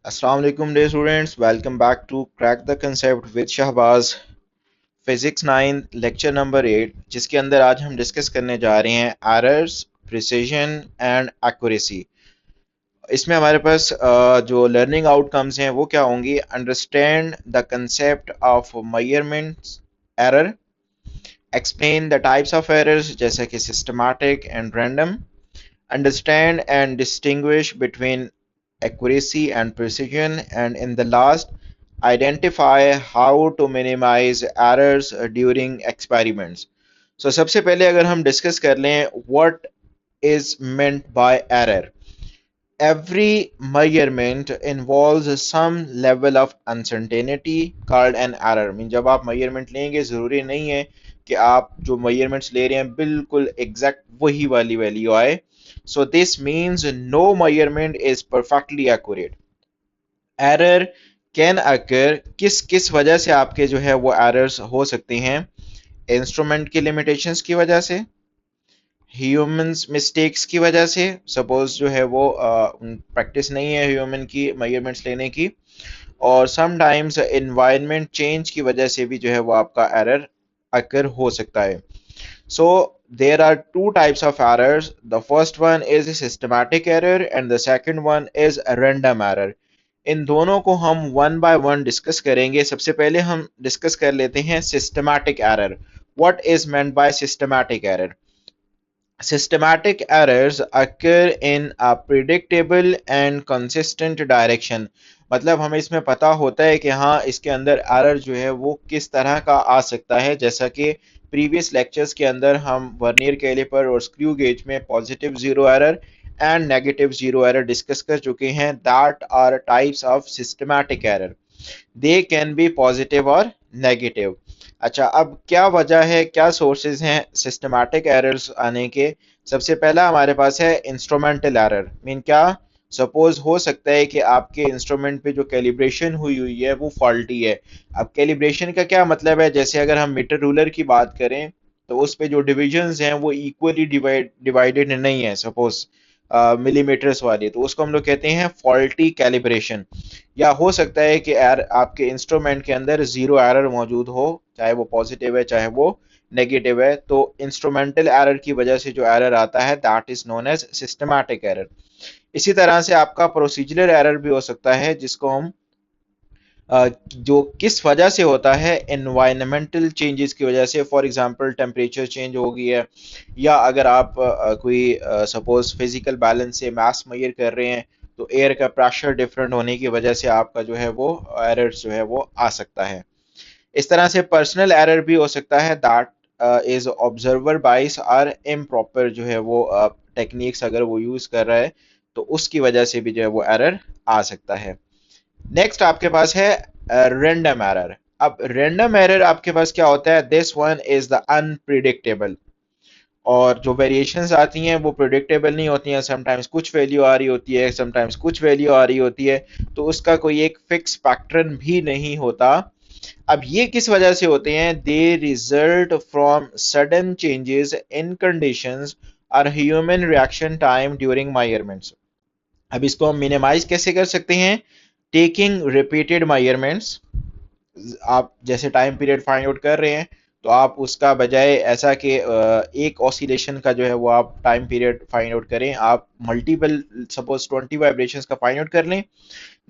Assalamu alaikum dear students, welcome back to Crack the Concept with Shahbaz physics 9 lecture number 8 जिसके अंदर आज हम discuss करने जा रहे हैं एरर्स, प्रिसिजन एंड एक्यूरेसी। इसमें हमारे पास जो लर्निंग आउटकम्स हैं वो क्या होंगी? Understand the concept of measurements error, explain the types of errors जैसे कि systematic and random, understand and distinguish between accuracy and precision, and in the last, identify how to minimize errors during experiments. So सबसे पहले अगर हम discuss कर लें what is meant by error. Every measurement involves some level of uncertainty called an error. Mean जब आप measurement लेंगे ज़रूरी नहीं है कि आप जो measurements ले रहे हैं बिल्कुल exact वही वाली वैल्यू आए. So this means no measurement is perfectly accurate. Error can occur. किस किस वजह से आपके जो है वो errors हो सकते हैं? Instrument की limitations की वजह से, ह्यूमंस मिस्टेक्स की वजह से, सपोज जो है वो प्रैक्टिस नहीं है ह्यूमन की मेजरमेंट्स लेने की, और समटाइम्स एनवायरनमेंट चेंज की वजह से भी जो है वो आपका एरर अकर हो सकता है. So there are two types of errors. The first one is a systematic error and the second one is a random error. इन दोनों को हम वन बाय वन डिस्कस करेंगे. सबसे पहले हम डिस्कस कर लेते हैं systematic error. What is meant by systematic error? Systematic errors occur in a predictable and consistent direction. मतलब हमें इसमें पता होता है कि हाँ इसके अंदर एरर जो है वो किस तरह का आ सकता है. जैसा कि प्रीवियस लेक्चर्स के अंदर हम वर्नियर कैलिपर और स्क्रू गेज में positive zero error and negative zero error discuss कर चुके हैं. That are types of systematic error. They can be positive और नेगेटिव. अच्छा, अब क्या वजह है, क्या सोर्सेज हैं सिस्टमैटिक एरर्स आने के? सबसे पहला हमारे पास है इंस्ट्रूमेंटल एरर. मीन क्या? सपोज हो सकता है कि आपके इंस्ट्रूमेंट पे जो कैलिब्रेशन हुई हुई है वो फॉल्टी है. अब कैलिब्रेशन का क्या मतलब है? जैसे अगर हम मीटर रूलर की बात करें तो उस पे जो डिविजन्स हैं वो इक्वली डिवाइडेड नहीं है, सपोज मिलीमीटर्स वाली, तो उसको हम लोग कहते हैं फॉल्टी कैलिब्रेशन. या हो सकता है कि आपके इंस्ट्रूमेंट के अंदर जीरो एरर मौजूद हो, चाहे वो पॉजिटिव है चाहे वो नेगेटिव है. तो इंस्ट्रूमेंटल एरर की वजह से जो एरर आता है that is known as systematic error. इसी तरह से आपका प्रोसीजरल एरर भी हो सकता है जिसको हम जो किस वजह से होता है? एनवायरमेंटल चेंजेस की वजह से. फॉर एग्जांपल टेम्परेचर चेंज हो गई है, या अगर आप कोई सपोज फिजिकल बैलेंस से मास मेजर कर रहे हैं तो एयर का प्रेशर डिफरेंट होने की वजह से आपका जो है वो एरर जो है वो आ सकता है. इस तरह से पर्सनल एरर भी हो सकता है. दैट इज ऑब्जर्वर बाइस और इम्प्रॉपर जो है वो टेक्निक्स अगर वो यूज कर रहा है तो उसकी वजह से भी जो है वो एरर आ सकता है. नेक्स्ट आपके पास है रैंडम एरर. अब रैंडम एरर आपके पास क्या होता है? This one is the unpredictable. और जो वेरिएशंस आती हैं वो प्रिडिक्टेबल नहीं होती हैं. समटाइम्स कुछ वैल्यू आ रही होती है, समटाइम्स कुछ वैल्यू आ रही होती है, तो उसका कोई एक फिक्स पैटर्न भी नहीं होता. अब ये किस वजह से होते हैं? They result from sudden changes in conditions और human reaction time during measurements. अब इसको हम मिनिमाइज कैसे कर सकते हैं? Taking repeated measurements. आप जैसे टाइम पीरियड फाइंड आउट कर रहे हैं तो आप उसका बजाय ऐसा कि एक ऑसिलेशन का जो है वो आप टाइम पीरियड फाइंड आउट करें, आप मल्टीपल सपोज 20 वाइब्रेशंस का फाइंड आउट कर लें,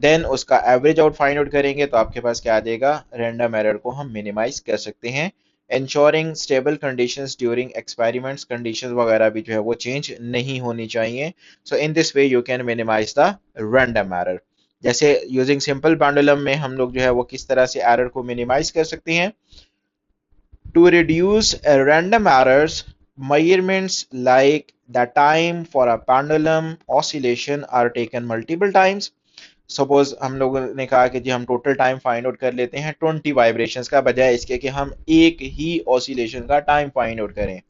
देन उसका एवरेज आउट फाइंड आउट करेंगे तो आपके पास क्या आ जाएगा? रैंडम एरर को हम मिनिमाइज कर सकते हैं. Ensuring stable conditions during experiments. Conditions वगैरह भी जो है वो चेंज नहीं होनी चाहिए. So in this way you can minimise the random error. जैसे यूजिंग सिंपल पेंडुलम में हम लोग जो है वो किस तरह से एरर को मिनिमाइज कर सकते हैं? To reduce random errors, measurements like the time for a pendulum oscillation are taken multiple times. Suppose हम लोगों ने कहा कि जी हम टोटल टाइम फाइंड आउट कर लेते हैं 20 वाइब्रेशंस का, बजाय इसके कि हम एक ही ऑसिलेशन का टाइम फाइंड आउट करें.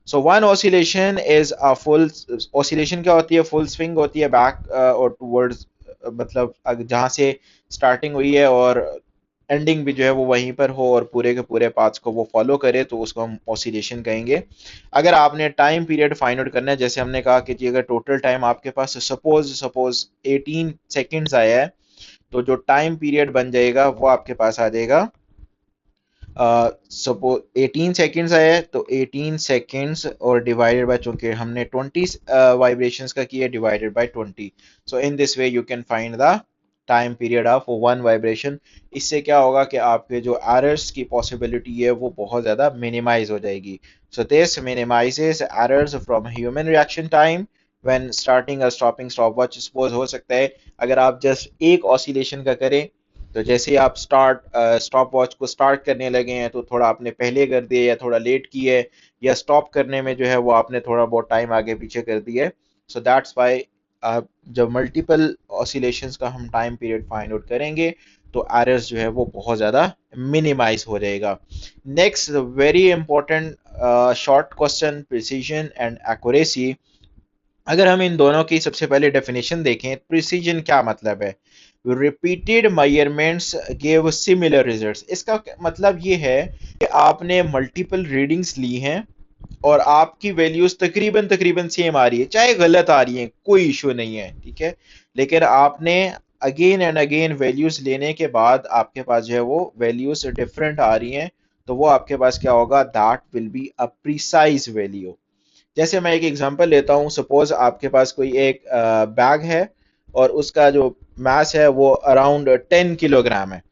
So one oscillation is a full oscillation. क्या होती है? फुल स्विंग होती है बैक और टुवर्ड्स, मतलब जहां से स्टार्टिंग हुई है और एंडिंग भी जो है वो वहीं पर हो और पूरे के पूरे पाथ्स को वो फॉलो करे, तो उसको हम ऑसिलेशन कहेंगे. अगर आपने टाइम पीरियड फाइंड आउट करना है, जैसे हमने कहा कि जी अगर टोटल टाइम आपके पास सपोज सपोज 18 सेकेंड्स आया है, तो जो टाइम पीरियड बन जाएगा वो आपके पास आ जाएगा, सपोज 18 सेकेंड्स आया तो 18 सेकेंड्स और डिवाइडेड बाय, चूंकि हमने 20 वाइब्रेशंस का किया, divided by 20। So in this way you can find the time period of one vibration. इससे क्या होगा कि आपके जो एरर्स की पॉसिबिलिटी है वो बहुत ज़्यादा मिनिमाइज हो जाएगी। So this minimises errors from human reaction time when starting और स्टॉपिंग स्टॉपवॉच। सपोज हो सकता है अगर आप जस्ट एक ऑसिलेशन का करें, तो जैसे ही आप स्टॉप वॉच को स्टार्ट करने लगे हैं तो थोड़ा आपने पहले कर दिया या थोड़ा लेट किया है, या स्टॉप करने में जो है वो आपने थोड़ा बहुत टाइम आगे पीछे कर दिया है। सो दैट्स वाई जब मल्टीपल ऑसिलेशंस का हम टाइम पीरियड फाइंड आउट करेंगे तो एरर्स जो है वो बहुत ज़्यादा मिनिमाइज हो जाएगा। Next very important short question, precision and accuracy. अगर हम इन दोनों की सबसे पहले डेफिनेशन देखें, प्रिसीजन क्या मतलब है? Repeated measurements give similar results. इसका मतलब ये है कि आपने मल्टीपल रीडिंग्स ली हैं और आपकी वैल्यूज तकरीबन तकरीबन सेम आ रही है, चाहे गलत आ रही है कोई इशू नहीं है, ठीक है, लेकिन आपने अगेन एंड अगेन वैल्यूज लेने के बाद आपके पास जो है वो वैल्यूज डिफरेंट आ रही हैं, तो वो आपके पास क्या होगा? That will be a precise value. जैसे मैं एक एग्जांपल लेता हूँ, सपोज आपके पास कोई एक बैग है और उसका जो मास है वो अराउंड 10 किलोग्राम है।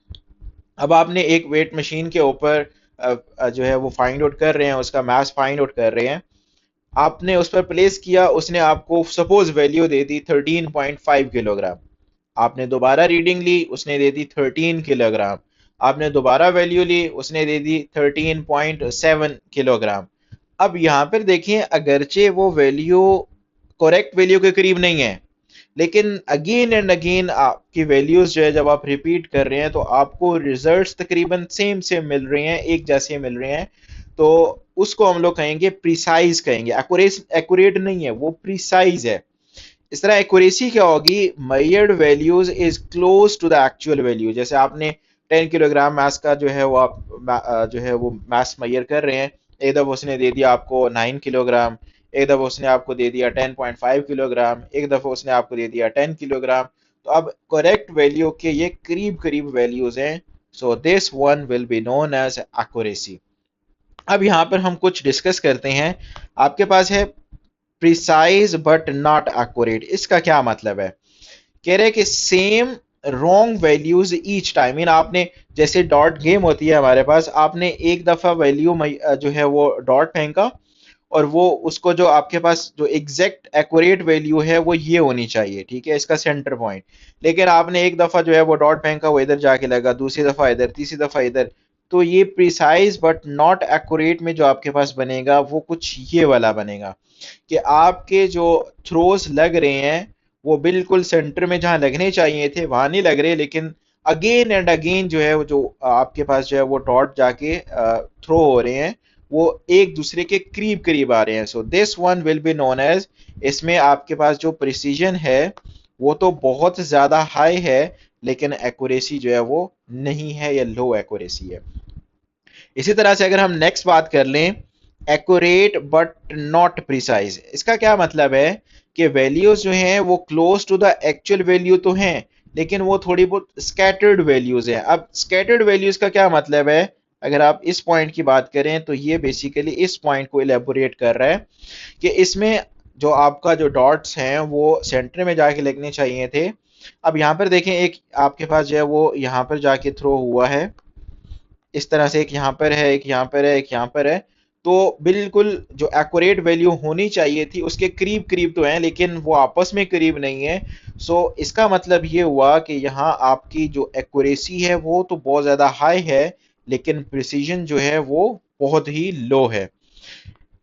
अब आपने एक वेट मशीन के ऊपर जो है वो फाइंड आउट कर रहे हैं, उसका मास फाइंड आउट कर रहे हैं, आपने उस पर प्लेस किया, उसने आपको सपोज वैल्यू दे दी 13.5 किलोग्राम। आपने दोबारा रीडिंग ली, उसने दे दी 13 किलोग्राम। आपने दोबारा वैल्यू ली, उसने दे दी 13.7 किलोग्राम। अब यहाँ पर देखिए, अगरचे वो वैल्यू करेक्ट वैल्यू के करीब नहीं है, लेकिन अगेन एंड अगेन आपकी वैल्यूज जो है जब आप रिपीट कर रहे हैं तो आपको रिजल्ट्स तकरीबन सेम सेम मिल रहे हैं, एक जैसे मिल रहे हैं। तो उसको हम लोग कहेंगे प्रिसाइज, कहेंगे एक्यूरेट नहीं है, वो प्रिसाइज है। इस तरह एक्यूरेसी क्या होगी? Measured values is close to the actual value. जैसे आपने 10 किलोग्राम मास का जो है वो आप जो है वो मास मेजर कर रहे हैं, एक दफा उसने दे दिया आपको 9 किलोग्राम, एक दफा उसने आपको दे दिया 10.5 किलोग्राम, एक दफा उसने आपको दे दिया 10 किलोग्राम। तो अब करेक्ट वैल्यू के ये करीब करीब वैल्यूज हैं। So this one will be known as accuracy. अब यहाँ पर हम कुछ डिस्कस करते हैं। आपके पास है प्रिसाइज बट नॉट एक्यूरेट। इसका क्या मतलब है? कह रहे हैं कि same wrong values each time. इन आपने जैसे डॉट गेम होती है हमारे पास, आपने एक दफा वैल्यू जो है वो डॉट फेंका और वो उसको जो आपके पास जो एग्जैक्ट एक्यूरेट वैल्यू है वो ये होनी चाहिए, ठीक है, इसका सेंटर पॉइंट। लेकिन आपने एक दफा जो है वो डॉट फेंका, वो इधर जाके लगा, दूसरी दफा इधर, तीसरी दफा इधर। तो ये प्रिसाइज बट नॉट एक्यूरेट में जो आपके पास बनेगा वो कुछ ये वाला बनेगा कि आपके जो थ्रोस लग रहे हैं वो बिल्कुल सेंटर में जहां लगने चाहिए थे वहां नहीं लग रहे, लेकिन अगेन एंड अगेन जो है वो जो आपके पास जो है वो डॉट जाके थ्रो हो रहे हैं, वो एक दूसरे के करीब करीब आ रहे हैं। So this one will be known as, इसमें आपके पास जो प्रिसीजन है वो तो बहुत ज्यादा हाई है, लेकिन एक्यूरेसी जो है वो नहीं है, या लो एक्यूरेसी है। इसी तरह से अगर हम नेक्स्ट बात कर लें, एक्यूरेट बट नॉट प्रिसाइज। इसका क्या मतलब है कि वैल्यूज जो हैं वो close to the actual value तो हैं, लेकिन वो थोड़ी बहुत स्कैटर्ड वैल्यूज हैं। अब स्कैटर्ड वैल्यूज का क्या मतलब है? अगर आप इस पॉइंट की बात करें तो ये बेसिकली इस पॉइंट को इलेबोरेट कर रहा है कि इसमें जो आपका जो डॉट्स हैं वो सेंटर में जाके लगने चाहिए थे। अब यहाँ पर देखें, एक आपके पास जो है वो यहाँ पर जाके थ्रो हुआ है, इस तरह से एक यहाँ पर है, एक यहाँ पर है, एक यहाँ पर है। तो बिल्कुल जो एक्यूरेट वैल्यू होनी चाहिए थी उसके करीब करीब तो हैं, लेकिन वो आपस में करीब नहीं है। सो इसका मतलब ये हुआ कि यहाँ आपकी जो एक्यूरेसी है वो तो बहुत ज़्यादा हाई है, लेकिन प्रिसीजन जो है वो बहुत ही लो है।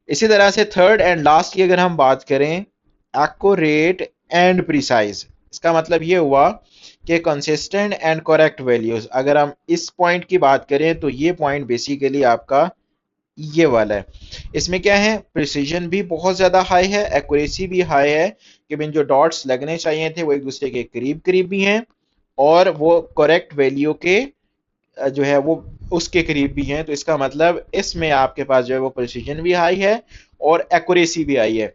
इसी तरह से थर्ड एंड लास्ट की अगर हम बात करें, एक्यूरेट एंड प्रिसाइज, इसका मतलब ये हुआ कि कंसिस्टेंट एंड करेक्ट वैल्यूज। अगर हम इस पॉइंट की बात करें तो ये पॉइंट बेसिकली आपका ये वाला है। इसमें क्या है? प्रिसीजन भी बहुत ज्यादा हाई है, एक्यूरेसी भी हाई है, कि बिन जो डॉट्स लगने चाहिए थे वो एक दूसरे के करीब करीब भी हैं, और वो करेक्ट वैल्यू के जो है वो उसके करीब भी हैं। तो इसका मतलब इसमें आपके पास जो है वो प्रिसीजन भी हाई है और एक्यूरेसी भी हाई है।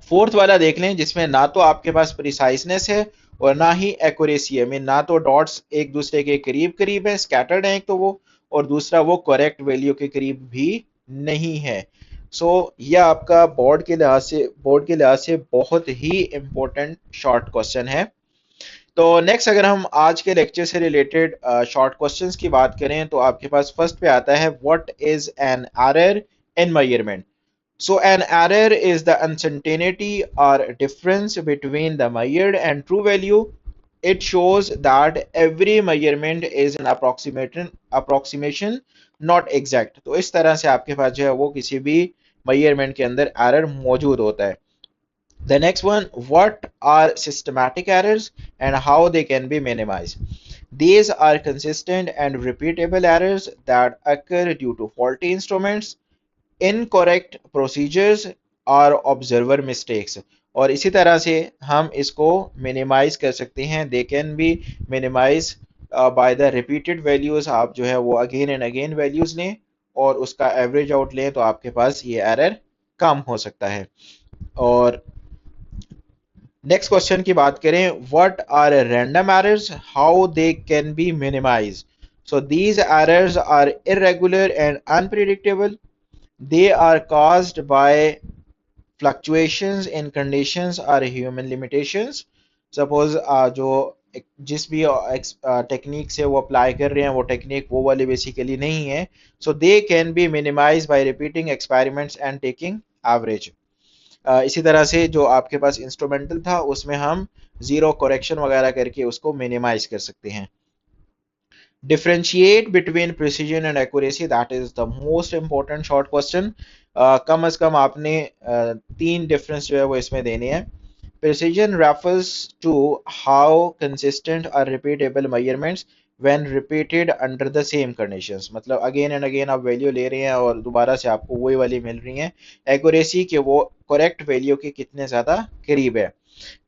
फोर्थ वाला देख लें, जिसमें ना तो आपके पास प्रिसाइजनेस है और ना ही एक्यूरेसी है। मीन ना तो डॉट्स एक दूसरे के करीब करीब है, स्कैटर्ड है एक तो वो, और दूसरा वो करेक्ट वैल्यू के करीब भी नहीं है। सो ये आपका बोर्ड के लिहाज से बहुत ही इंपॉर्टेंट शॉर्ट क्वेश्चन है। तो नेक्स्ट अगर हम आज के लेक्चर से रिलेटेड शॉर्ट क्वेश्चंस की बात करें तो आपके पास फर्स्ट पे आता है what is an error in measurement. So an error is the uncertainty or difference between the measured and true value. It shows that every measurement is an approximation, not exact. तो इस तरह से आपके पास जो है वो किसी भी measurement के अंदर error मौजूद होता है। The next one, what are systematic errors and how they can be minimized? These are consistent and repeatable errors that occur due to faulty instruments, incorrect procedures और ऑब्जर्वर मिस्टेक्स। और इसी तरह से हम इसको मिनिमाइज कर सकते हैं। They can be minimise by the repeated values. आप जो है वो अगेन एंड अगेन वैल्यूज लें और उसका एवरेज आउट लें तो आपके पास ये एरर कम हो सकता है। और नेक्स्ट क्वेश्चन की बात करें, what are random errors, how they can be minimise. So these errors are irregular and unpredictable. They are caused by fluctuations in conditions or human limitations. Suppose जो जिस भी टेक्निक से वो अप्लाई कर रहे हैं वो टेक्निक वो वाली बेसिकली नहीं है। So they can be minimise by repeating experiments and taking average. इसी तरह से जो आपके पास इंस्ट्रूमेंटल था उसमें हम जीरो करेक्शन वगैरह करके उसको मिनिमाइज कर सकते हैं। differentiate between precision and accuracy, that is the most important short question. कम अज कम आपने तीन डिफरेंस जो है वो इसमें देने हैं। precision refers to how consistent or repeatable measurements when repeated under the same conditions। मतलब अगेन एंड अगेन आप वैल्यू ले रहे हैं और दोबारा से आपको वही वाली मिल रही है। एक्यूरेसी के वो करेक्ट वैल्यू के कितने ज्यादा करीब है।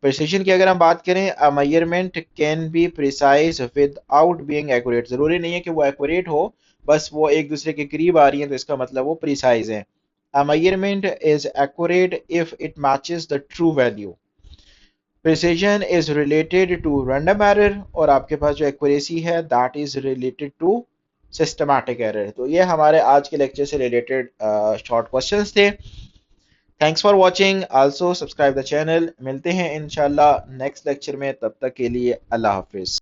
प्रिसिशन की अगर हम बात करें, अ measurement can be precise without being accurate. जरूरी नहीं है कि वो एक्यूरेट हो, बस वो एक दूसरे के करीब आ रही है तो इसका मतलब वो प्रिसाइज है। A measurement is accurate if it matches the true value. Precision is related to random error, और आपके पास जो एक्यूरेसी है that is related to systematic error. तो ये हमारे आज के लेक्चर से रिलेटेड शॉर्ट क्वेश्चंस थे। Thanks for watching, also subscribe the channel. मिलते हैं इंशाल्लाह नेक्स्ट लेक्चर में, तब तक के लिए अल्लाह हाफिज।